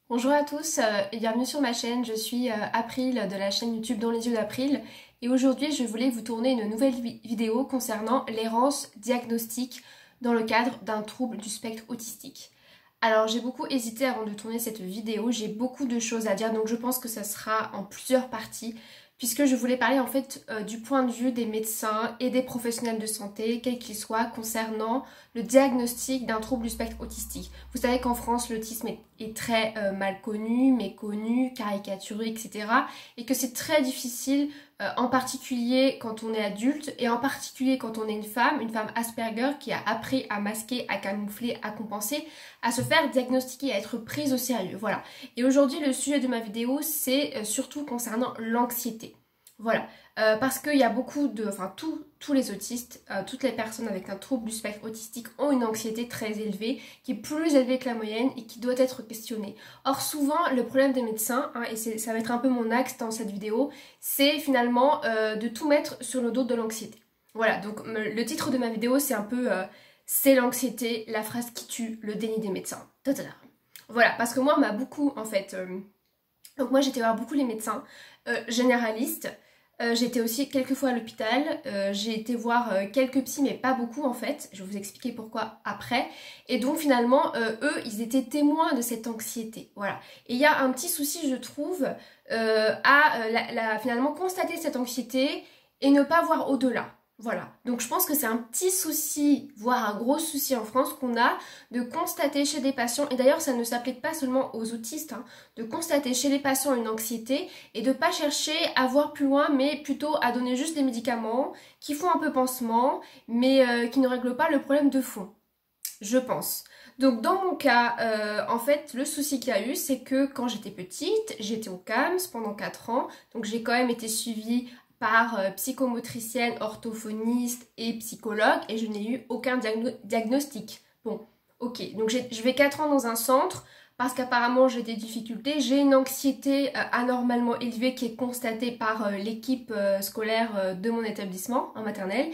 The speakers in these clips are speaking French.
Bonjour à tous et bienvenue sur ma chaîne, je suis April de la chaîne YouTube Dans les yeux d'April et aujourd'hui je voulais vous tourner une nouvelle vidéo concernant l'errance diagnostique dans le cadre d'un trouble du spectre autistique. Alors j'ai beaucoup hésité avant de tourner cette vidéo, j'ai beaucoup de choses à dire donc je pense que ça sera en plusieurs parties puisque je voulais parler en fait du point de vue des médecins et des professionnels de santé, quels qu'ils soient, concernant le diagnostic d'un trouble du spectre autistique. Vous savez qu'en France, l'autisme est très mal connu, méconnu, caricaturé, etc. Et que c'est très difficile, en particulier quand on est adulte et en particulier quand on est une femme Asperger qui a appris à masquer, à camoufler, à compenser, à se faire diagnostiquer, à être prise au sérieux. Voilà. Et aujourd'hui, le sujet de ma vidéo, c'est surtout concernant l'anxiété. Voilà, parce qu'il y a beaucoup de, enfin tous les autistes, toutes les personnes avec un trouble du spectre autistique ont une anxiété très élevée, qui est plus élevée que la moyenne et qui doit être questionnée. Or souvent, le problème des médecins, et ça va être un peu mon axe dans cette vidéo, c'est finalement de tout mettre sur le dos de l'anxiété. Voilà, donc le titre de ma vidéo c'est un peu c'est l'anxiété, la phrase qui tue, le déni des médecins. Tadada. Voilà, parce que moi on m'a beaucoup en fait, donc moi j'étais voir beaucoup les médecins généralistes. J'ai été aussi quelques fois à l'hôpital, j'ai été voir quelques psys mais pas beaucoup en fait, je vais vous expliquer pourquoi après. Et donc finalement eux ils étaient témoins de cette anxiété, voilà. Et il y a un petit souci je trouve à finalement constater cette anxiété et ne pas voir au-delà. Voilà, donc je pense que c'est un petit souci, voire un gros souci en France qu'on a de constater chez des patients, et d'ailleurs ça ne s'applique pas seulement aux autistes, hein, de constater chez les patients une anxiété et de ne pas chercher à voir plus loin, mais plutôt à donner juste des médicaments qui font un peu pansement, mais qui ne règlent pas le problème de fond, je pense. Donc dans mon cas, en fait, le souci qu'il y a eu, c'est que quand j'étais petite, j'étais au CAMS pendant 4 ans, donc j'ai quand même été suivie par psychomotricienne, orthophoniste et psychologue et je n'ai eu aucun diagnostic. Bon, ok, donc je vais 4 ans dans un centre parce qu'apparemment j'ai des difficultés, j'ai une anxiété anormalement élevée qui est constatée par l'équipe scolaire de mon établissement en maternelle,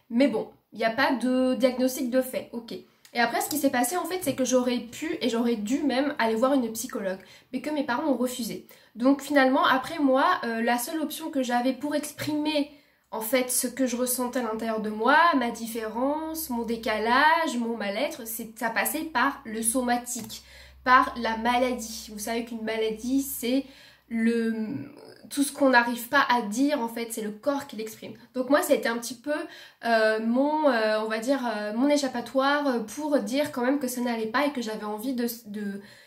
mais bon, il n'y a pas de diagnostic de fait, ok. Et après, ce qui s'est passé, en fait, c'est que j'aurais pu et j'aurais dû même aller voir une psychologue, mais que mes parents ont refusé. Donc finalement, après moi, la seule option que j'avais pour exprimer, en fait, ce que je ressentais à l'intérieur de moi, ma différence, mon décalage, mon mal-être, ça passait par le somatique, par la maladie. Vous savez qu'une maladie, c'est tout ce qu'on n'arrive pas à dire en fait, c'est le corps qui l'exprime. Donc moi ça a été un petit peu on va dire mon échappatoire pour dire quand même que ça n'allait pas et que j'avais envie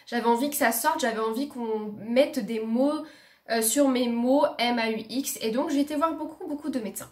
j'avais envie que ça sorte, j'avais envie qu'on mette des mots sur mes mots MAUX et donc j'ai été voir beaucoup de médecins.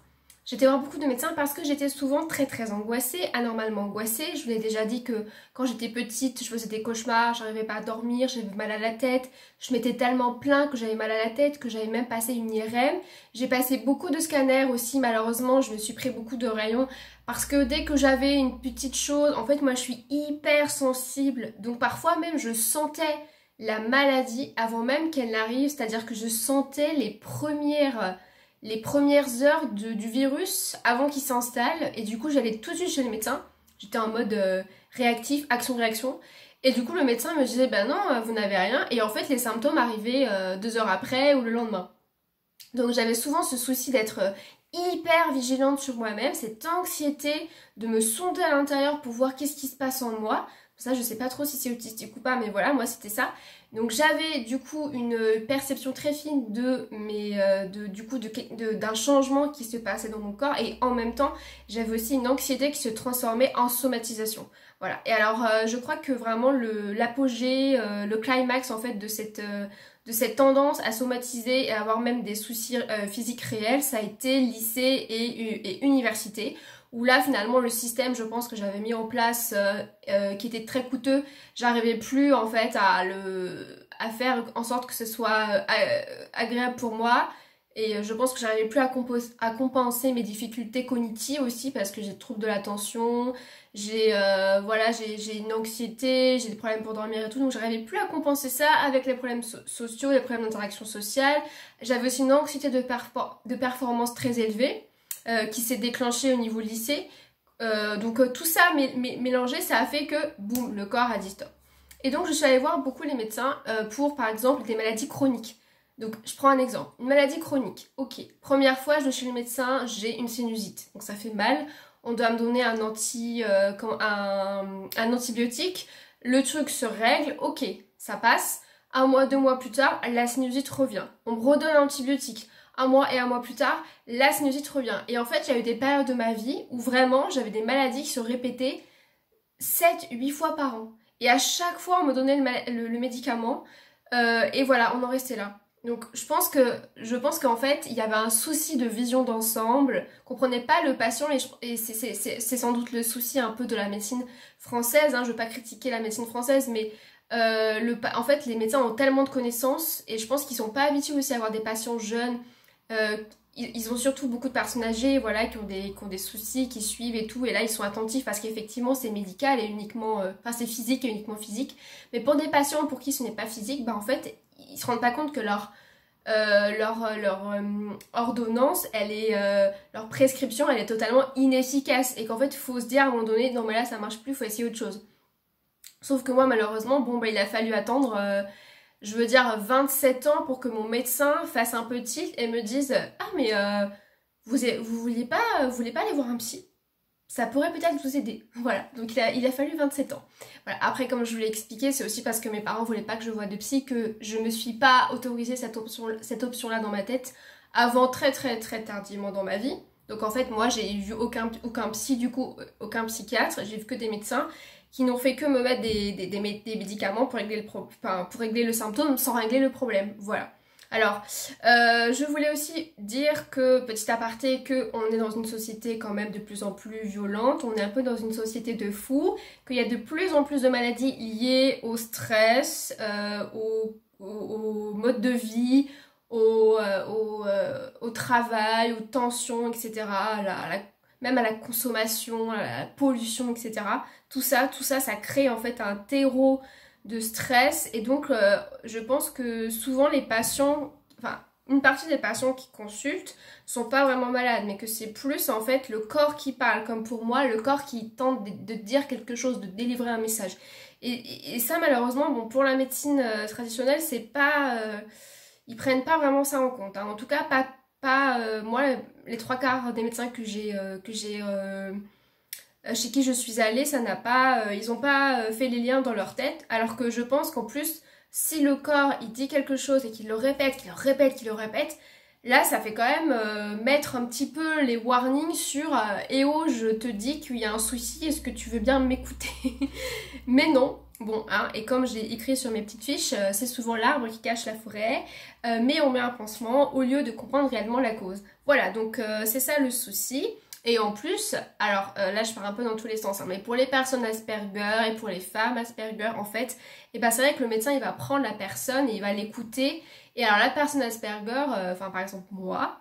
J'étais voir beaucoup de médecins parce que j'étais souvent très angoissée, anormalement angoissée. Je vous l'ai déjà dit que quand j'étais petite, je faisais des cauchemars, j'arrivais pas à dormir, j'avais mal à la tête. Je m'étais tellement plaint que j'avais mal à la tête que j'avais même passé une IRM. J'ai passé beaucoup de scanners aussi, malheureusement, je me suis pris beaucoup de rayons parce que dès que j'avais une petite chose, en fait moi je suis hyper sensible. Donc parfois même je sentais la maladie avant même qu'elle n'arrive, c'est-à-dire que je sentais les premières heures du virus avant qu'il s'installe et du coup j'allais tout de suite chez le médecin. J'étais en mode réactif, action-réaction. Et du coup le médecin me disait bah non vous n'avez rien et en fait les symptômes arrivaient 2 heures après ou le lendemain. Donc j'avais souvent ce souci d'être hyper vigilante sur moi-même, cette anxiété de me sonder à l'intérieur pour voir qu'est-ce qui se passe en moi. Ça je sais pas trop si c'est autistique ou pas mais voilà moi c'était ça. Donc j'avais du coup une perception très fine d'un changement qui se passait dans mon corps et en même temps j'avais aussi une anxiété qui se transformait en somatisation. Voilà. Et alors je crois que vraiment l'apogée, le climax en fait de cette tendance à somatiser et à avoir même des soucis physiques réels, ça a été lycée et université. Où là finalement le système je pense que j'avais mis en place qui était très coûteux, j'arrivais plus en fait à faire en sorte que ce soit agréable pour moi et je pense que j'arrivais plus à compenser mes difficultés cognitives aussi parce que j'ai des troubles de l'attention, voilà, j'ai une anxiété, j'ai des problèmes pour dormir et tout donc j'arrivais plus à compenser ça avec les problèmes sociaux, les problèmes d'interaction sociale. J'avais aussi une anxiété de performance très élevée. Qui s'est déclenché au niveau lycée. Donc tout ça mélangé, ça a fait que, boum, le corps a dit stop. Et donc je suis allée voir beaucoup les médecins pour par exemple des maladies chroniques. Donc je prends un exemple, une maladie chronique, ok. Première fois je vais chez le médecin, j'ai une sinusite, donc ça fait mal. On doit me donner un antibiotique, le truc se règle, ok, ça passe. Un mois, 2 mois plus tard, la sinusite revient. On me redonne un antibiotique. Un mois et un mois plus tard, la sinusite revient. Et en fait, il y a eu des périodes de ma vie où vraiment j'avais des maladies qui se répétaient 7, 8 fois par an. Et à chaque fois, on me donnait le médicament. Et voilà, on en restait là. Donc je pense qu'en fait, il y avait un souci de vision d'ensemble, qu'on prenait pas le patient, et c'est sans doute le souci un peu de la médecine française, hein, je veux pas critiquer la médecine française, mais en fait les médecins ont tellement de connaissances, et je pense qu'ils sont pas habitués aussi à avoir des patients jeunes, ils ont surtout beaucoup de personnes âgées, voilà, qui ont des soucis, qui suivent et tout, et là ils sont attentifs parce qu'effectivement c'est médical et uniquement, enfin c'est physique et uniquement physique, mais pour des patients pour qui ce n'est pas physique, bah en fait ils se rendent pas compte que leur ordonnance, leur prescription, elle est totalement inefficace et qu'en fait il faut se dire à un moment donné, non mais là ça marche plus, il faut essayer autre chose. Sauf que moi malheureusement, bon bah il a fallu attendre je veux dire 27 ans pour que mon médecin fasse un peu tilt et me dise ah mais vous voulez pas aller voir un psy? Ça pourrait peut-être vous aider. Voilà, donc il a fallu 27 ans. Voilà. Après, comme je vous l'ai expliqué, c'est aussi parce que mes parents voulaient pas que je voie de psy que je me suis pas autorisé cette option-là dans ma tête avant très très très tardivement dans ma vie. Donc en fait, moi j'ai vu aucun psy du coup, aucun psychiatre, j'ai vu que des médecins qui n'ont fait que me mettre des médicaments pour régler le symptôme sans régler le problème. Voilà. Alors, je voulais aussi dire que, petit aparté, qu'on est dans une société quand même de plus en plus violente, on est un peu dans une société de fous, qu'il y a de plus en plus de maladies liées au stress, au mode de vie, au travail, aux tensions, etc., même à la consommation, à la pollution, etc. Tout ça, ça crée en fait un terreau de stress et donc je pense que souvent les patients, enfin une partie des patients qui consultent sont pas vraiment malades mais que c'est plus en fait le corps qui parle, comme pour moi le corps qui tente de dire quelque chose, de délivrer un message et ça malheureusement bon pour la médecine traditionnelle c'est pas ils prennent pas vraiment ça en compte hein. En tout cas pas moi les 3/4 des médecins que j'ai chez qui je suis allée, ils n'ont pas fait les liens dans leur tête, alors que je pense qu'en plus, si le corps il dit quelque chose et qu'il le répète, qu'il le répète, qu'il le répète, là ça fait quand même mettre un petit peu les warnings sur eh oh, je te dis qu'il y a un souci, est-ce que tu veux bien m'écouter? Mais non, bon, hein, et comme j'ai écrit sur mes petites fiches, c'est souvent l'arbre qui cache la forêt, mais on met un pansement au lieu de comprendre réellement la cause. Voilà, donc c'est ça le souci. Et en plus, alors là je pars un peu dans tous les sens, hein, mais pour les personnes Asperger et pour les femmes Asperger en fait, et ben c'est vrai que le médecin il va prendre la personne et il va l'écouter. Et alors la personne Asperger, enfin par exemple moi,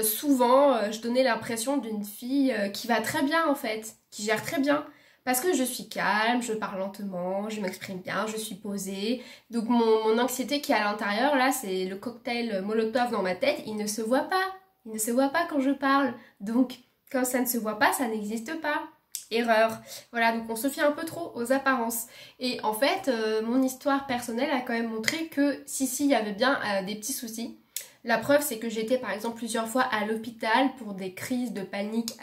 souvent je donnais l'impression d'une fille qui va très bien en fait, qui gère très bien. Parce que je suis calme, je parle lentement, je m'exprime bien, je suis posée. Donc mon anxiété qui est à l'intérieur, là c'est le cocktail Molotov dans ma tête, il ne se voit pas. Il ne se voit pas quand je parle. Donc quand ça ne se voit pas, ça n'existe pas. Erreur. Voilà, donc on se fie un peu trop aux apparences. Et en fait, mon histoire personnelle a quand même montré que si, il y avait bien des petits soucis. La preuve, c'est que j'ai été par exemple plusieurs fois à l'hôpital pour des crises de panique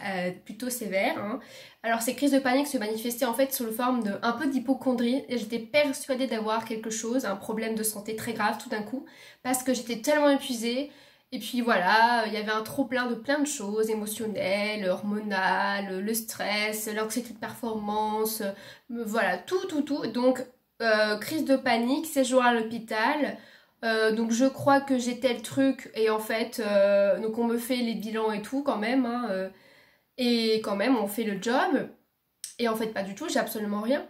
plutôt sévères. Hein. Alors ces crises de panique se manifestaient en fait sous la forme de un peu d'hypocondrie. Et j'étais persuadée d'avoir quelque chose, un problème de santé très grave tout d'un coup, parce que j'étais tellement épuisée. Et puis voilà, il y avait un trop plein de choses, émotionnelles, hormonales, le stress, l'anxiété de performance, voilà, tout. Donc, crise de panique, séjour à l'hôpital, donc je crois que j'ai tel truc, et en fait, donc on me fait les bilans et tout quand même, hein, et quand même on fait le job, et en fait pas du tout, j'ai absolument rien.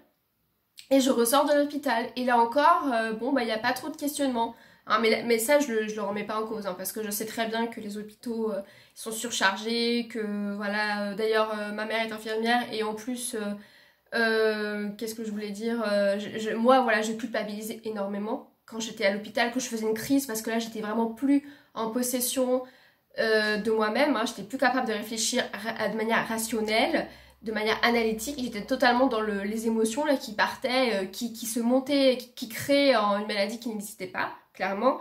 Et je ressors de l'hôpital, et là encore, bon bah il n'y a pas trop de questionnement. Hein, mais ça, je le remets pas en cause, hein, parce que je sais très bien que les hôpitaux sont surchargés, que voilà, d'ailleurs ma mère est infirmière et en plus, qu'est-ce que je voulais dire moi voilà, je culpabilisais énormément quand j'étais à l'hôpital, que je faisais une crise, parce que là j'étais vraiment plus en possession de moi-même, hein, j'étais plus capable de réfléchir de manière rationnelle. de manière analytique, j'étais totalement dans les émotions là, qui partaient, qui se montaient, qui créaient une maladie qui n'existait pas, clairement.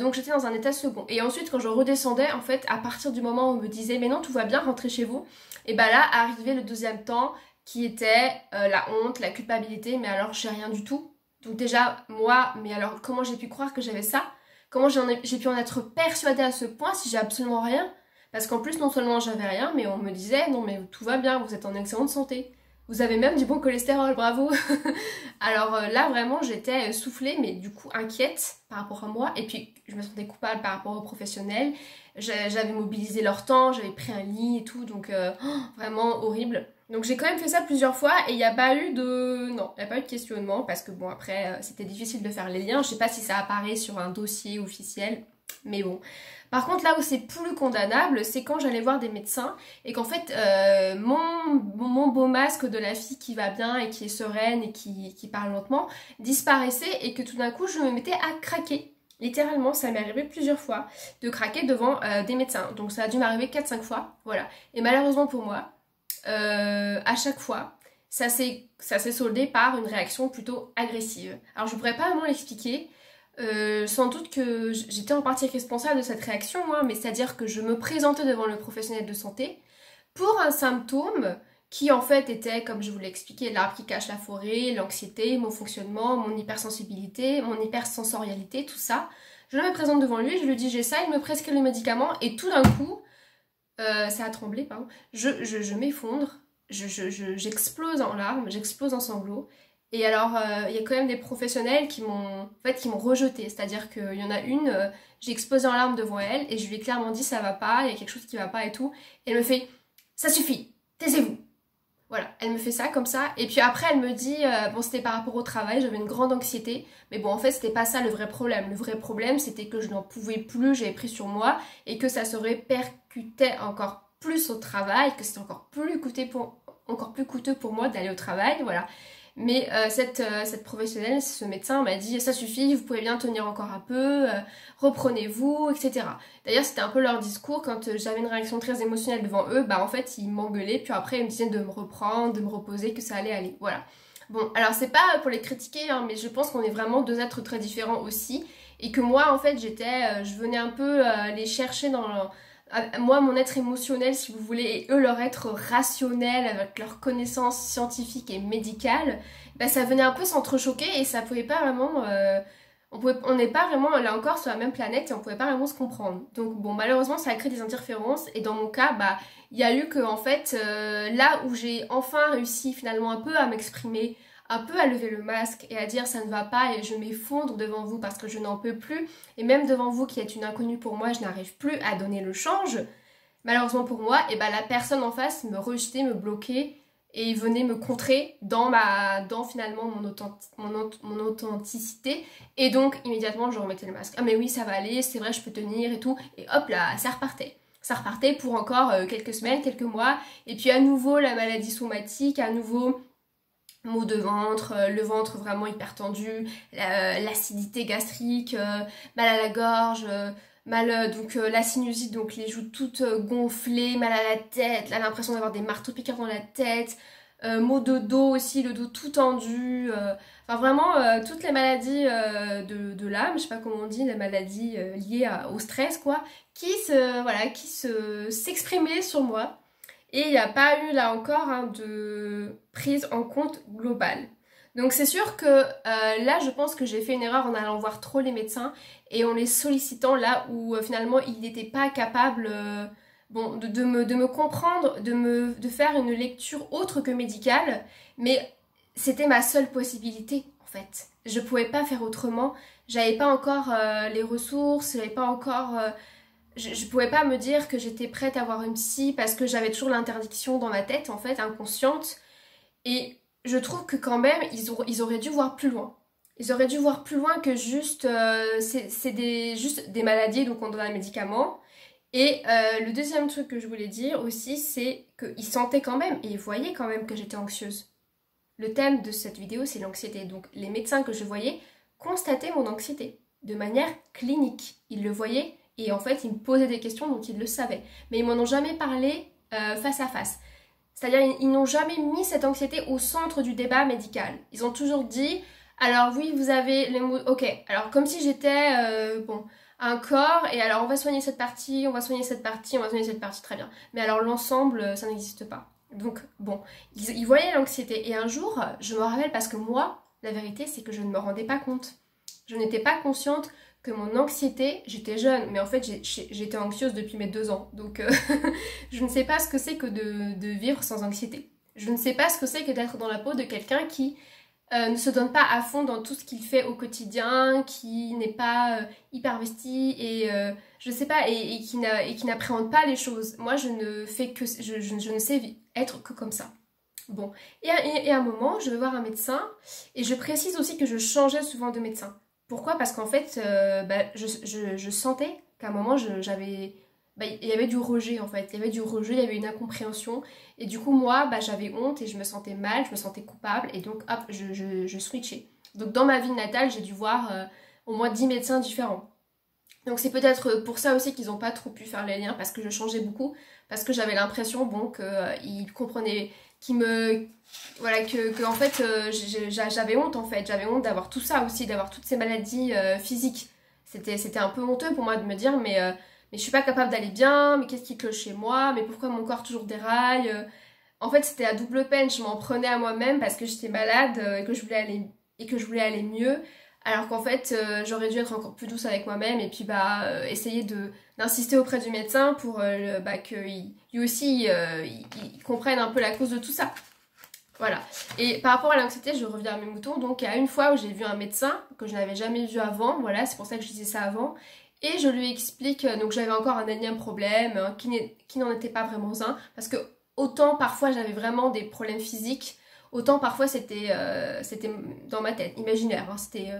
Donc j'étais dans un état second. Et ensuite, quand je redescendais, en fait, à partir du moment où on me disait « Mais non, tout va bien, rentrez chez vous », et bah là, arrivait le deuxième temps, qui était la honte, la culpabilité, mais alors j'ai rien du tout. Donc déjà, moi, mais alors comment j'ai pu croire que j'avais ça? Comment j'ai pu en être persuadée à ce point si j'ai absolument rien? Parce qu'en plus, non seulement j'avais rien, mais on me disait, non mais tout va bien, vous êtes en excellente santé. Vous avez même du bon cholestérol, bravo. Alors là, vraiment, j'étais soufflée, mais du coup inquiète par rapport à moi. Et puis, je me sentais coupable par rapport aux professionnels. J'avais mobilisé leur temps, j'avais pris un lit et tout, donc vraiment horrible. Donc j'ai quand même fait ça plusieurs fois et il n'y a pas eu de... Non, il n'y a pas eu de questionnement parce que bon, après, c'était difficile de faire les liens. Je sais pas si ça apparaît sur un dossier officiel, mais bon. Par contre, là où c'est plus condamnable, c'est quand j'allais voir des médecins et qu'en fait, mon beau masque de la fille qui va bien et qui est sereine et qui parle lentement disparaissait et que tout d'un coup, je me mettais à craquer. Littéralement, ça m'est arrivé plusieurs fois de craquer devant des médecins. Donc ça a dû m'arriver 4-5 fois, voilà. Et malheureusement pour moi, à chaque fois, ça s'est soldé par une réaction plutôt agressive. Alors je pourrais pas vraiment l'expliquer. Sans doute que j'étais en partie responsable de cette réaction, moi, mais c'est-à-dire que je me présentais devant le professionnel de santé pour un symptôme qui en fait était, comme je vous l'ai expliqué, l'arbre qui cache la forêt, l'anxiété, mon fonctionnement, mon hypersensibilité, mon hypersensorialité, tout ça. Je me présente devant lui, je lui dis j'ai ça, il me prescrit les médicaments et tout d'un coup, ça a tremblé, pardon, je m'effondre, j'explose en larmes, j'explose en sanglots. Et alors, il y a quand même des professionnels qui m'ont rejetée. C'est-à-dire qu'il y en a une, j'ai explosé en larmes devant elle et je lui ai clairement dit ça va pas, il y a quelque chose qui va pas et tout. Et elle me fait ça suffit, taisez-vous. Voilà, elle me fait ça comme ça. Et puis après, elle me dit bon, c'était par rapport au travail, j'avais une grande anxiété. Mais bon, en fait, c'était pas ça le vrai problème. Le vrai problème, c'était que je n'en pouvais plus, j'avais pris sur moi et que ça se répercutait encore plus au travail, que c'était encore plus coûteux pour moi d'aller au travail. Voilà. Mais cette professionnelle, ce médecin m'a dit ça suffit, vous pouvez bien tenir encore un peu, reprenez-vous, etc. D'ailleurs c'était un peu leur discours quand j'avais une réaction très émotionnelle devant eux, bah en fait ils m'engueulaient, puis après ils me disaient de me reprendre, de me reposer, que ça allait aller, voilà. Bon, alors c'est pas pour les critiquer, hein, mais je pense qu'on est vraiment deux êtres très différents aussi, et que moi en fait je venais un peu les chercher dans moi, mon être émotionnel, si vous voulez, et eux, leur être rationnel, avec leurs connaissances scientifiques et médicales, bah, ça venait un peu s'entrechoquer et ça pouvait pas vraiment... on n'est pas vraiment, là encore, sur la même planète et on pouvait pas vraiment se comprendre. Donc bon, malheureusement, ça a créé des interférences et dans mon cas, bah, il y a eu que, en fait, là où j'ai enfin réussi finalement un peu à m'exprimer, un peu à lever le masque et à dire ça ne va pas et je m'effondre devant vous parce que je n'en peux plus et même devant vous qui êtes une inconnue pour moi, je n'arrive plus à donner le change. Malheureusement pour moi, et ben la personne en face me rejetait, me bloquait et venait me contrer dans finalement mon authenticité et donc immédiatement je remettais le masque. Ah mais oui ça va aller, c'est vrai je peux tenir et tout et hop là ça repartait. Ça repartait pour encore quelques semaines, quelques mois et puis à nouveau la maladie somatique, à nouveau maux de ventre, le ventre vraiment hyper tendu, l'acidité gastrique, mal à la gorge, donc la sinusite, donc les joues toutes gonflées, mal à la tête, là l'impression d'avoir des marteaux piqueurs dans la tête, maux de dos aussi, le dos tout tendu, enfin vraiment toutes les maladies de l'âme, je sais pas comment on dit, les maladies liées au stress quoi, qui s'exprimaient sur moi. Et il n'y a pas eu là encore de prise en compte globale. Donc c'est sûr que là je pense que j'ai fait une erreur en allant voir trop les médecins et en les sollicitant là où finalement ils n'étaient pas capables de me comprendre, de faire une lecture autre que médicale, mais c'était ma seule possibilité en fait. Je pouvais pas faire autrement, j'avais pas encore les ressources, j'avais pas encore... je pouvais pas me dire que j'étais prête à voir une psy parce que j'avais toujours l'interdiction dans ma tête, en fait, inconsciente. Et je trouve que quand même, ils auraient dû voir plus loin. Ils auraient dû voir plus loin que juste, juste des maladies, donc on donne un médicament. Et le deuxième truc que je voulais dire aussi, c'est qu'ils sentaient quand même, et ils voyaient quand même que j'étais anxieuse. Le thème de cette vidéo, c'est l'anxiété. Donc les médecins que je voyais constataient mon anxiété de manière clinique. Ils le voyaient. Et en fait, ils me posaient des questions, donc ils le savaient. Mais ils m'en ont jamais parlé face à face. C'est-à-dire, ils n'ont jamais mis cette anxiété au centre du débat médical. Ils ont toujours dit, alors oui, vous avez les mots, ok, alors comme si j'étais, bon, un corps, et alors on va soigner cette partie, on va soigner cette partie, on va soigner cette partie, très bien. Mais alors l'ensemble, ça n'existe pas. Donc, bon, ils voyaient l'anxiété. Et un jour, je me rappelle parce que moi, la vérité, c'est que je ne me rendais pas compte. Je n'étais pas consciente que mon anxiété, j'étais jeune, mais en fait j'étais anxieuse depuis mes 2 ans. Donc je ne sais pas ce que c'est que de vivre sans anxiété. Je ne sais pas ce que c'est que d'être dans la peau de quelqu'un qui ne se donne pas à fond dans tout ce qu'il fait au quotidien, qui n'est pas hyper investi et je sais pas, et qui n'appréhende pas les choses. Moi je ne fais que, je ne sais être que comme ça. Bon, et à un moment, je vais voir un médecin, et je précise aussi que je changeais souvent de médecin. Pourquoi? Parce qu'en fait, je sentais qu'à un moment, j'avais... il y avait du rejet en fait, il y avait du rejet, il y avait une incompréhension, et du coup moi, j'avais honte et je me sentais mal, je me sentais coupable, et donc hop, je switchais. Donc dans ma ville natale, j'ai dû voir au moins 10 médecins différents. Donc c'est peut-être pour ça aussi qu'ils n'ont pas trop pu faire les liens, parce que je changeais beaucoup, parce que j'avais l'impression, bon, qu'ils comprenaient, qu'ils me... Voilà, que en fait, j'avais honte en fait, j'avais honte d'avoir tout ça aussi, d'avoir toutes ces maladies physiques. C'était un peu honteux pour moi de me dire, mais je suis pas capable d'aller bien, mais qu'est-ce qui cloche chez moi, mais pourquoi mon corps toujours déraille. En fait, c'était à double peine, je m'en prenais à moi-même parce que j'étais malade et que je voulais aller mieux. Alors qu'en fait, j'aurais dû être encore plus douce avec moi-même et puis essayer d'insister auprès du médecin pour qu'il lui aussi il comprenne un peu la cause de tout ça. Voilà. Et par rapport à l'anxiété, je reviens à mes moutons. Donc, il y a une fois où j'ai vu un médecin que je n'avais jamais vu avant. Voilà, c'est pour ça que je disais ça avant. Et je lui explique, donc j'avais encore un énième problème qui n'en était pas vraiment un. Parce que autant parfois j'avais vraiment des problèmes physiques, autant parfois c'était dans ma tête, imaginaire. Hein, c'était,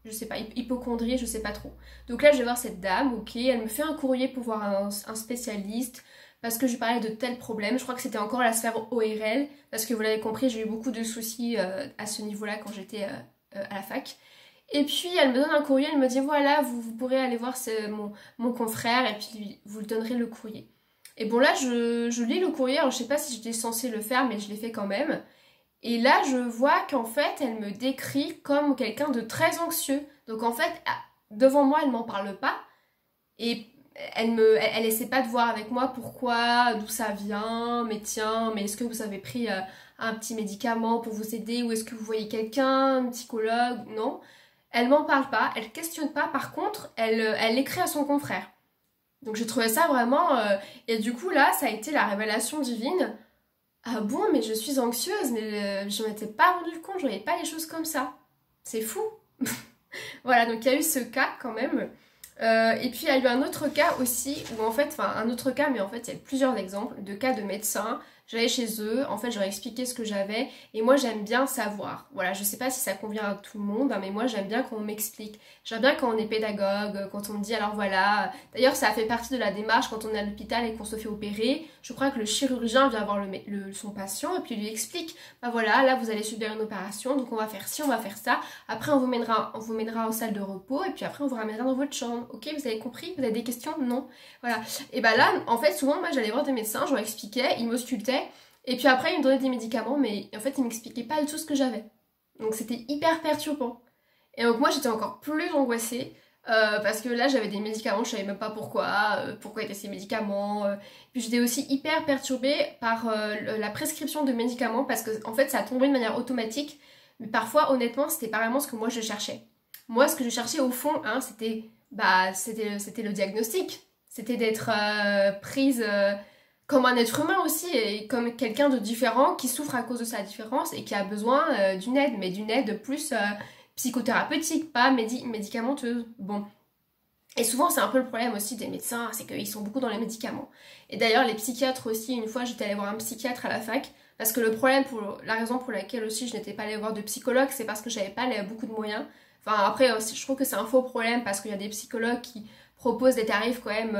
je sais pas, hypocondrie, je sais pas trop. Donc là, je vais voir cette dame, ok, elle me fait un courrier pour voir un spécialiste parce que je lui parlais de tels problèmes. Je crois que c'était encore la sphère ORL, parce que vous l'avez compris, j'ai eu beaucoup de soucis à ce niveau-là quand j'étais à la fac. Et puis elle me donne un courrier, elle me dit voilà, vous pourrez aller voir mon confrère et puis vous lui donnerez le courrier. Et bon là, je lis le courrier, alors je sais pas si j'étais censée le faire, mais je l'ai fait quand même. Et là, je vois qu'en fait, elle me décrit comme quelqu'un de très anxieux. Donc en fait, devant moi, elle m'en parle pas. Et elle essaie pas de voir avec moi pourquoi, d'où ça vient, mais tiens, mais est-ce que vous avez pris un petit médicament pour vous aider ou est-ce que vous voyez quelqu'un, un psychologue? Non. Elle m'en parle pas, elle questionne pas, par contre, elle écrit à son confrère. Donc j'ai trouvé ça vraiment... et du coup là, ça a été la révélation divine. Ah bon, mais je suis anxieuse, mais je m'étais pas rendu compte, je voyais pas les choses comme ça. C'est fou. Voilà, donc il y a eu ce cas quand même. Et puis il y a eu un autre cas aussi, où en fait, enfin un autre cas, mais en fait il y a plusieurs exemples de cas de médecins. J'allais chez eux, en fait j'aurais expliqué ce que j'avais, et moi j'aime bien savoir. Voilà, je sais pas si ça convient à tout le monde, hein, mais moi j'aime bien qu'on m'explique. J'aime bien quand on est pédagogue, quand on me dit alors voilà. D'ailleurs ça fait partie de la démarche quand on est à l'hôpital et qu'on se fait opérer. Je crois que le chirurgien vient voir son patient et puis il lui explique, bah voilà, là vous allez subir une opération, donc on va faire ci, on va faire ça. Après on vous mènera en salle de repos, et puis après on vous ramènera dans votre chambre. Ok, vous avez compris? Vous avez des questions? Non. Voilà. Et bah là, en fait, souvent moi j'allais voir des médecins, je leur expliquais, ils m'auscultaient. Et puis après, il me donnait des médicaments, mais en fait, il m'expliquait pas du tout ce que j'avais. Donc c'était hyper perturbant. Et donc moi, j'étais encore plus angoissée, parce que là, j'avais des médicaments, je savais même pas pourquoi étaient ces médicaments. Puis j'étais aussi hyper perturbée par la prescription de médicaments, parce que en fait, ça tombait de manière automatique. Mais parfois, honnêtement, c'était pas vraiment ce que moi je cherchais. Moi, ce que je cherchais au fond, hein, c'était le diagnostic. C'était d'être prise... comme un être humain aussi, et comme quelqu'un de différent qui souffre à cause de sa différence et qui a besoin d'une aide, mais d'une aide plus psychothérapeutique, pas médicamenteuse. Bon. Et souvent, c'est un peu le problème aussi des médecins, c'est qu'ils sont beaucoup dans les médicaments. Et d'ailleurs, les psychiatres aussi, une fois, j'étais allée voir un psychiatre à la fac, parce que la raison pour laquelle aussi je n'étais pas allée voir de psychologue, c'est parce que j'avais pas beaucoup de moyens. Enfin, après, je trouve que c'est un faux problème, parce qu'il y a des psychologues qui propose des tarifs quand même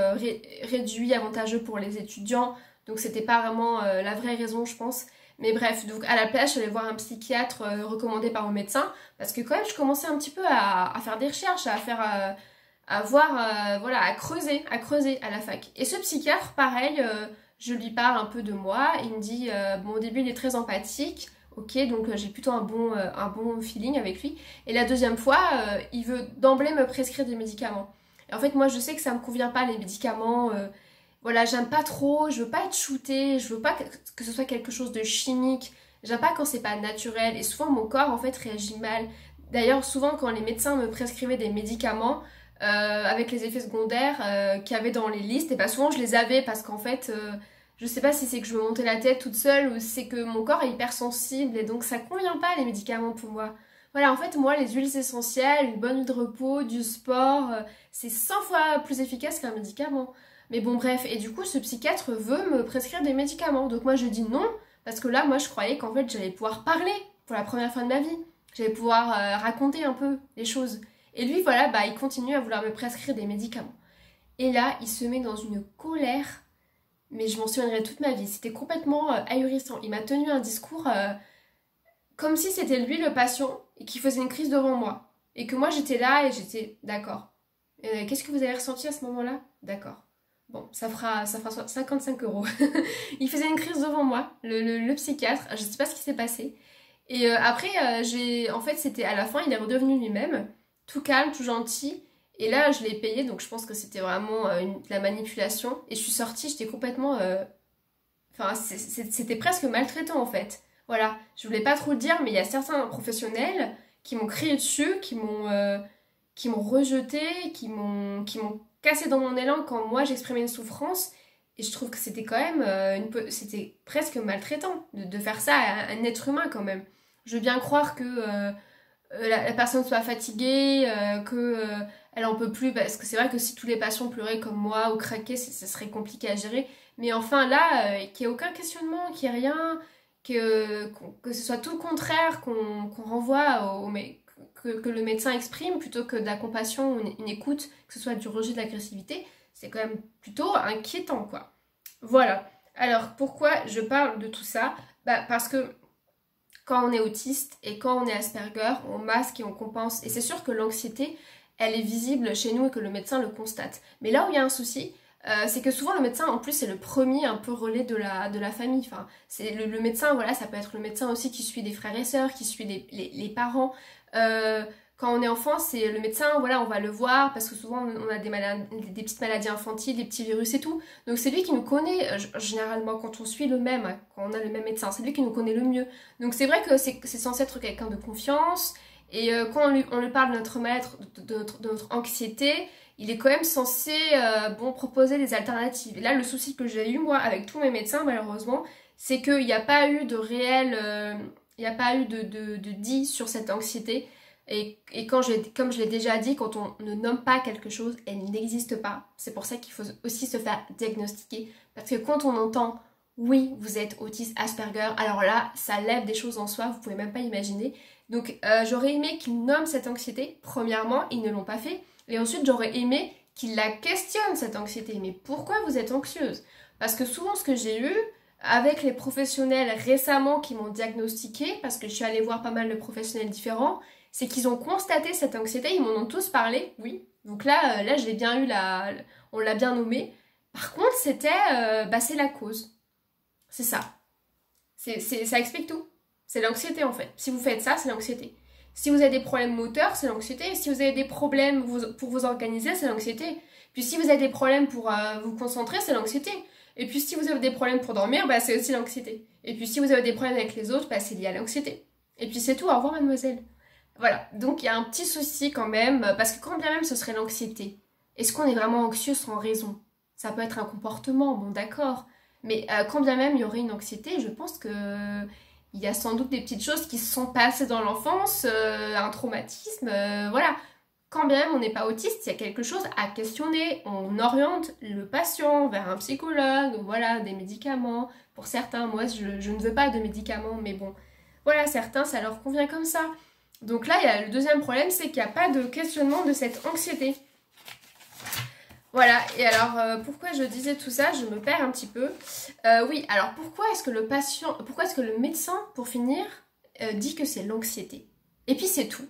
réduits, avantageux pour les étudiants. Donc c'était pas vraiment la vraie raison, je pense. Mais bref, donc à la place, je suis allée voir un psychiatre recommandé par mon médecin, parce que quand même, je commençais un petit peu à faire des recherches, à voir, voilà, à creuser à la fac. Et ce psychiatre, pareil, je lui parle un peu de moi, il me dit, bon au début il est très empathique, ok, donc j'ai plutôt un bon feeling avec lui. Et la deuxième fois, il veut d'emblée me prescrire des médicaments. Et en fait, moi, je sais que ça me convient pas, les médicaments. Voilà, j'aime pas trop, je veux pas être shootée, je veux pas que ce soit quelque chose de chimique. J'aime pas quand c'est pas naturel. Et souvent, mon corps, en fait, réagit mal. D'ailleurs, souvent, quand les médecins me prescrivaient des médicaments, avec les effets secondaires qu'il y avait dans les listes, et bah souvent, je les avais parce qu'en fait... je sais pas si c'est que je me montais la tête toute seule ou si c'est que mon corps est hypersensible et donc ça convient pas les médicaments pour moi. Voilà, en fait, moi, les huiles essentielles, une bonne huile de repos, du sport, c'est 100 fois plus efficace qu'un médicament. Mais bon, bref, et du coup, ce psychiatre veut me prescrire des médicaments. Donc moi, je dis non, parce que là, moi, je croyais qu'en fait, j'allais pouvoir parler pour la première fois de ma vie. J'allais pouvoir raconter un peu les choses. Et lui, voilà, bah, il continue à vouloir me prescrire des médicaments. Et là, il se met dans une colère, mais je m'en souviendrai toute ma vie. C'était complètement ahurissant. Il m'a tenu un discours comme si c'était lui le patient et qu'il faisait une crise devant moi. Et que moi j'étais là et j'étais d'accord. Qu'est-ce que vous avez ressenti à ce moment-là? D'accord. Bon, ça fera 55 euros. Il faisait une crise devant moi, le psychiatre. Je sais pas ce qui s'est passé. Et après, en fait, c'était à la fin, il est redevenu lui-même, tout calme, tout gentil. Et là, je l'ai payé, donc je pense que c'était vraiment de la manipulation. Et je suis sortie, j'étais complètement... Enfin, c'était presque maltraitant en fait. Voilà, je voulais pas trop le dire, mais il y a certains professionnels qui m'ont crié dessus, qui m'ont rejeté, qui m'ont cassé dans mon élan quand moi j'exprimais une souffrance. Et je trouve que c'était quand même, c'était presque maltraitant de faire ça à un être humain quand même. Je veux bien croire que la personne soit fatiguée, que elle en peut plus, parce que c'est vrai que si tous les patients pleuraient comme moi ou craquaient, ça serait compliqué à gérer. Mais enfin là, qu'il n'y ait aucun questionnement, qu'il n'y ait rien, que ce soit tout le contraire, qu'on renvoie que le médecin exprime plutôt que de la compassion ou une écoute, que ce soit du rejet de l'agressivité, c'est quand même plutôt inquiétant quoi. Voilà. Alors pourquoi je parle de tout ça? Bah, parce que quand on est autiste et quand on est Asperger, on masque et on compense. Et c'est sûr que l'anxiété, elle est visible chez nous et que le médecin le constate. Mais là où il y a un souci, c'est que souvent le médecin en plus c'est le premier un peu relais de la famille. Enfin, c'est le médecin, voilà, ça peut être le médecin aussi qui suit des frères et sœurs, qui suit les parents. Quand on est enfant, c'est le médecin, voilà, on va le voir parce que souvent on a des petites maladies infantiles, des petits virus et tout. Donc c'est lui qui nous connaît généralement quand on suit le même, hein, quand on a le même médecin, c'est lui qui nous connaît le mieux. Donc c'est vrai que c'est censé être quelqu'un de confiance et quand on lui parle de notre mal-être, de notre anxiété, il est quand même censé bon, proposer des alternatives. Et là, le souci que j'ai eu, moi, avec tous mes médecins, malheureusement, c'est qu'il n'y a pas eu de réel... il n'y a pas eu de dit sur cette anxiété. Et comme je l'ai déjà dit, quand on ne nomme pas quelque chose, elle n'existe pas. C'est pour ça qu'il faut aussi se faire diagnostiquer. Parce que quand on entend « oui, vous êtes autiste Asperger », alors là, ça lève des choses en soi, vous pouvez même pas imaginer. Donc j'aurais aimé qu'ils nomment cette anxiété. Premièrement, ils ne l'ont pas fait. Et ensuite, j'aurais aimé qu'il la questionne, cette anxiété. Mais pourquoi vous êtes anxieuse? Parce que souvent, ce que j'ai eu avec les professionnels récemment qui m'ont diagnostiqué, parce que je suis allée voir pas mal de professionnels différents, c'est qu'ils ont constaté cette anxiété, ils m'en ont tous parlé, oui. Donc là je l'ai bien eu, on l'a bien nommé. Par contre, c'était, c'est la cause. C'est ça. Ça explique tout. C'est l'anxiété en fait. Si vous faites ça, c'est l'anxiété. Si vous avez des problèmes moteurs, c'est l'anxiété. Si vous avez des problèmes pour vous organiser, c'est l'anxiété. Puis si vous avez des problèmes pour vous concentrer, c'est l'anxiété. Et puis si vous avez des problèmes pour dormir, bah, c'est aussi l'anxiété. Et puis si vous avez des problèmes avec les autres, bah, c'est lié à l'anxiété. Et puis c'est tout, au revoir mademoiselle. Voilà, donc il y a un petit souci quand même, parce que quand bien même ce serait l'anxiété, est-ce qu'on est vraiment anxieux sans raison? Ça peut être un comportement, bon d'accord, mais quand bien même il y aurait une anxiété, je pense que il y a sans doute des petites choses qui se sont passées dans l'enfance, un traumatisme, voilà. Quand bien même on n'est pas autiste, il y a quelque chose à questionner, on oriente le patient vers un psychologue, voilà, des médicaments. Pour certains, moi je ne veux pas de médicaments, mais bon, voilà, certains ça leur convient comme ça. Donc là, il y a le deuxième problème, c'est qu'il n'y a pas de questionnement de cette anxiété. Voilà, et alors pourquoi je disais tout ça, je me perds un petit peu. Oui, alors pourquoi est-ce que le médecin, pour finir, dit que c'est l'anxiété? Et puis c'est tout.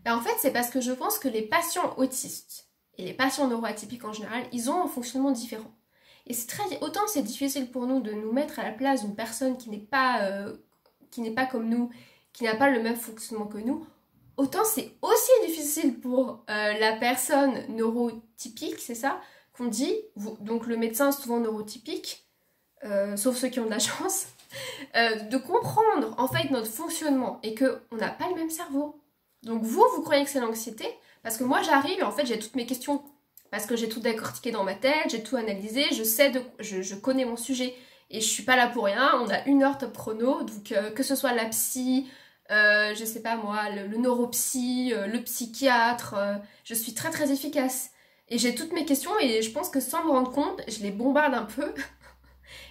Ben, en fait, c'est parce que je pense que les patients autistes et les patients neuroatypiques en général, ils ont un fonctionnement différent. Et autant c'est difficile pour nous de nous mettre à la place d'une personne qui n'est pas comme nous, qui n'a pas le même fonctionnement que nous, autant c'est aussi difficile pour la personne neurotypique, c'est ça qu'on dit, donc le médecin est souvent neurotypique, sauf ceux qui ont de la chance, de comprendre en fait notre fonctionnement et qu'on n'a pas le même cerveau. Donc vous croyez que c'est l'anxiété, parce que moi j'arrive et en fait j'ai toutes mes questions, parce que j'ai tout décortiqué dans ma tête, j'ai tout analysé, je connais mon sujet et je suis pas là pour rien. On a 1 heure top chrono, donc que ce soit la psy, je sais pas moi, le neuropsy, le psychiatre, je suis très très efficace. Et j'ai toutes mes questions et je pense que sans me rendre compte, je les bombarde un peu.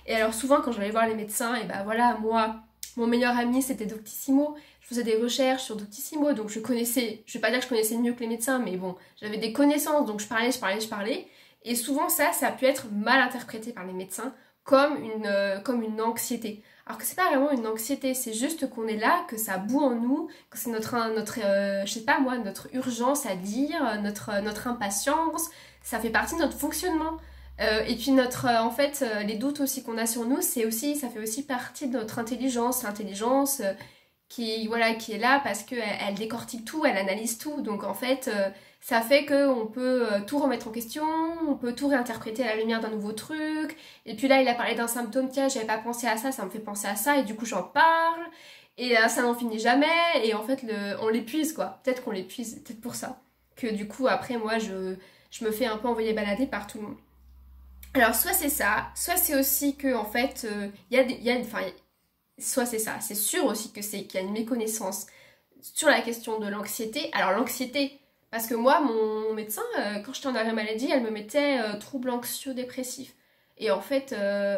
Et alors souvent quand j'allais voir les médecins, et ben voilà, moi, mon meilleur ami c'était Doctissimo, je faisais des recherches sur Doctissimo, donc je connaissais, je vais pas dire que je connaissais mieux que les médecins, mais bon, j'avais des connaissances, donc je parlais. Et souvent ça a pu être mal interprété par les médecins comme une anxiété. Alors que c'est pas vraiment une anxiété, c'est juste qu'on est là, que ça bout en nous, que c'est je sais pas moi, notre urgence à lire, notre impatience, ça fait partie de notre fonctionnement. Et puis en fait, les doutes aussi qu'on a sur nous, ça fait aussi partie de notre intelligence, l'intelligence voilà, qui est là parce qu'elle décortique tout, elle analyse tout. Donc en fait, ça fait qu'on peut tout remettre en question, on peut tout réinterpréter à la lumière d'un nouveau truc. Et puis là, il a parlé d'un symptôme, tiens, j'avais pas pensé à ça me fait penser à ça, et du coup j'en parle. Et ça n'en finit jamais, et en fait, on l'épuise quoi. Peut-être qu'on l'épuise, peut-être pour ça. Que du coup, après, moi, je me fais un peu envoyer balader par tout le monde. Alors, soit c'est ça, soit c'est aussi que, en fait, soit c'est ça, c'est sûr aussi qu'il y a une méconnaissance sur la question de l'anxiété. Alors, l'anxiété, parce que moi, mon médecin, quand j'étais en arrêt maladie, elle me mettait trouble anxio-dépressif. Et en fait,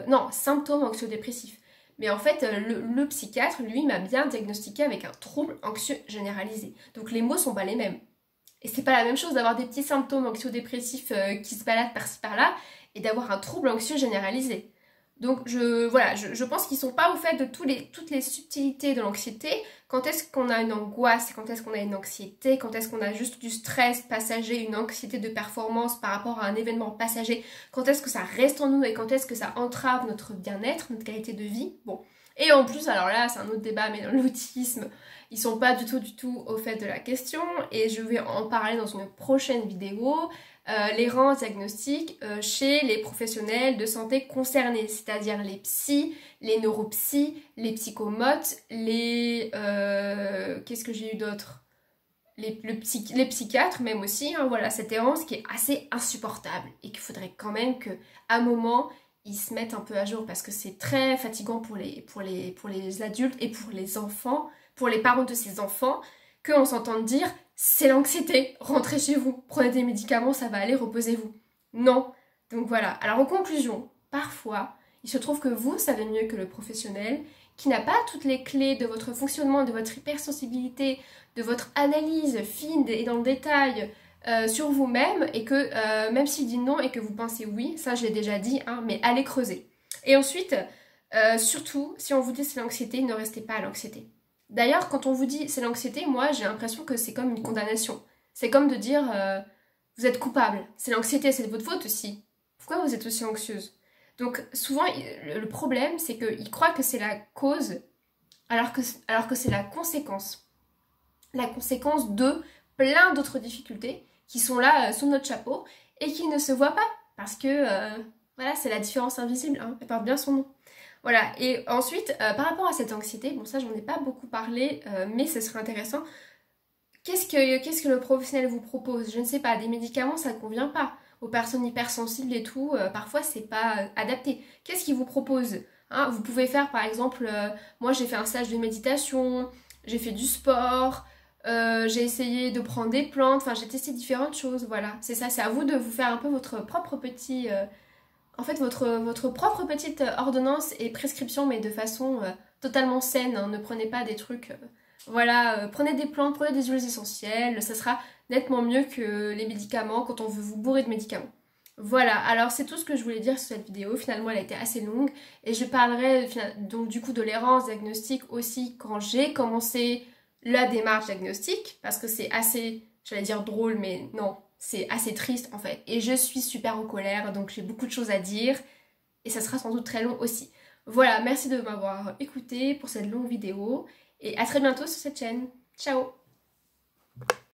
non, symptômes anxio-dépressifs. Mais en fait, le psychiatre, lui, m'a bien diagnostiqué avec un trouble anxieux généralisé. Donc, les mots sont pas les mêmes. Et c'est pas la même chose d'avoir des petits symptômes anxio-dépressifs qui se baladent par-ci par-là et d'avoir un trouble anxieux généralisé. Donc je pense qu'ils sont pas au fait de toutes les subtilités de l'anxiété. Quand est-ce qu'on a une angoisse, quand est-ce qu'on a une anxiété, quand est-ce qu'on a juste du stress passager, une anxiété de performance par rapport à un événement passager, quand est-ce que ça reste en nous et quand est-ce que ça entrave notre bien-être, notre qualité de vie. Bon. Et en plus, alors là, c'est un autre débat, mais dans l'autisme, ils sont pas du tout au fait de la question et je vais en parler dans une prochaine vidéo. L'errance diagnostique chez les professionnels de santé concernés, c'est-à-dire les psys, les neuropsys, les psychomotes, qu'est-ce que j'ai eu d'autre, les psychiatres même aussi, hein, voilà, cette errance qui est assez insupportable et qu'il faudrait quand même qu'à un moment ils se mettent un peu à jour parce que c'est très fatigant pour les adultes et pour les enfants, pour les parents de ces enfants, qu'on s'entende dire c'est l'anxiété, rentrez chez vous, prenez des médicaments, ça va aller, reposez-vous. Non. Donc voilà. Alors en conclusion, parfois, il se trouve que vous savez mieux que le professionnel, qui n'a pas toutes les clés de votre fonctionnement, de votre hypersensibilité, de votre analyse fine et dans le détail sur vous-même, et que même s'il dit non et que vous pensez oui, ça je l'ai déjà dit, hein, mais allez creuser. Et ensuite, surtout, si on vous dit c'est l'anxiété, ne restez pas à l'anxiété. D'ailleurs, quand on vous dit c'est l'anxiété, moi j'ai l'impression que c'est comme une condamnation. C'est comme de dire vous êtes coupable, c'est l'anxiété, c'est de votre faute aussi. Pourquoi vous êtes aussi anxieuse? Donc souvent le problème c'est qu'ils croient que c'est la cause alors que c'est la conséquence. La conséquence de plein d'autres difficultés qui sont là sous notre chapeau et qui ne se voient pas parce que voilà, c'est la différence invisible, hein, elle porte bien son nom. Voilà, et ensuite, par rapport à cette anxiété, bon ça j'en ai pas beaucoup parlé, mais ce serait intéressant. Qu'est-ce que le professionnel vous propose? Je ne sais pas, des médicaments ça ne convient pas. Aux personnes hypersensibles et tout, parfois c'est pas adapté. Qu'est-ce qu'il vous propose, hein? Vous pouvez faire par exemple, moi j'ai fait un stage de méditation, j'ai fait du sport, j'ai essayé de prendre des plantes, enfin j'ai testé différentes choses, voilà. C'est ça, c'est à vous de vous faire un peu votre propre petit... en fait, votre propre petite ordonnance et prescription, mais de façon totalement saine, hein. Ne prenez pas des trucs... voilà, prenez des plantes, prenez des huiles essentielles, ça sera nettement mieux que les médicaments quand on veut vous bourrer de médicaments. Voilà, alors c'est tout ce que je voulais dire sur cette vidéo. Finalement, elle a été assez longue et je parlerai donc du coup de l'errance diagnostique aussi quand j'ai commencé la démarche diagnostique, parce que c'est assez, j'allais dire drôle, mais non, c'est assez triste en fait. Et je suis super en colère, donc j'ai beaucoup de choses à dire. et ça sera sans doute très long aussi. Voilà, merci de m'avoir écouté pour cette longue vidéo et à très bientôt sur cette chaîne. Ciao!